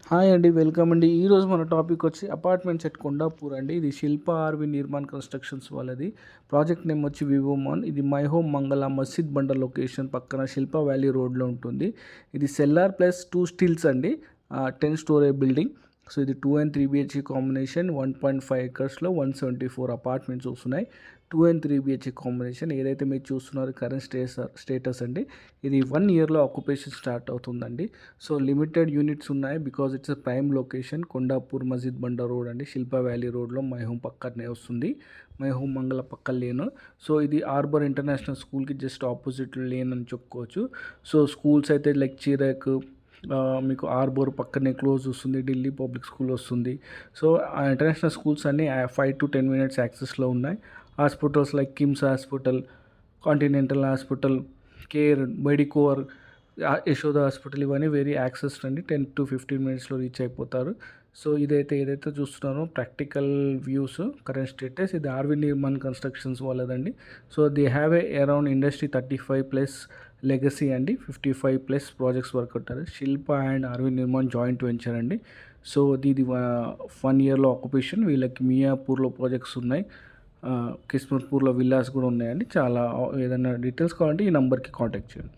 Hi అండి, welcome అండి. ఈరోజు మన టాపిక్ వచ్చి అపార్ట్మెంట్స్ ఎట్ కొండాపూర్ అండి. ఇది శిల్ప ఆర్వి నిర్మాణ్ కన్స్ట్రక్షన్స్ వాళ్ళది. ప్రాజెక్ట్ నేమ్ వచ్చి వివో మాన్. ఇది మై హోమ్ మంగళ మసీద్ బండర్ లొకేషన్ పక్కన శిల్ప వ్యాలీ రోడ్లో ఉంటుంది. ఇది సెల్లార్ ప్లస్ 2 స్టిల్స్ అండి. 10 స్టోరీ బిల్డింగ్. సో ఇది 2 and 3 BHK కాంబినేషన్. 1.5 acresలో 174 అపార్ట్మెంట్స్ వస్తున్నాయి. 2 and 3 BHK కాంబినేషన్. ఏదైతే మీరు చూస్తున్నారో కరెంట్ స్టేటస్ అండి. ఇది 1 yearలో ఆక్యుపేషన్ స్టార్ట్ అవుతుందండి. సో లిమిటెడ్ యూనిట్స్ ఉన్నాయి because it's a prime location. Kondapur మసీద్ బండర్ రోడ్ అండి. శిల్ప వ్యాలీ రోడ్లో మై హోమ్ పక్కనే వస్తుంది. మై హోమ్ మంగళ పక్క లేను. సో ఇది ఆర్బర్ ఇంటర్నేషనల్ స్కూల్కి జస్ట్ ఆపోజిట్ లేన్ అని చెప్పుకోవచ్చు. సో స్కూల్స్ అయితే లైక్ చిరాక్, మీకు ఆర్బోర్ పక్కనే క్లోజ్ వస్తుంది. ఢిల్లీ పబ్లిక్ స్కూల్ వస్తుంది. సో ఆ ఇంటర్నేషనల్ స్కూల్స్ అన్నీ 5 to 10 minutes యాక్సెస్లో ఉన్నాయి. Hospitals like KIMS hospital, Continental hospital, care, Medicover, Yashoda hospital ఇవన్నీ వెరీ యాక్సెస్ అండి. 10 to 15 minutesలో రీచ్ అయిపోతారు. సో ఏదైతే చూస్తున్నారో ప్రాక్టికల్ వ్యూస్ కరెంట్ స్టేటస్. ఇది ఆర్వి నిర్మాణ్ కన్స్ట్రక్షన్స్ వాళ్ళదండి. So they have a around industry 35+ legacy అండి. 55+ ప్రాజెక్ట్స్ వర్క్ ఉంటారు. Shilpa and RV Nirman joint venture అండి. సో ఇది 1 yearలో ఆక్యుపేషన్. వీళ్ళకి మియాపూర్లో ప్రాజెక్ట్స్ ఉన్నాయి. కిస్మత్పూర్లో విల్లాస్ కూడా ఉన్నాయండి. చాలా ఏదైనా డీటెయిల్స్ కావాలంటే ఈ నెంబర్కి కాంటాక్ట్ చేయండి.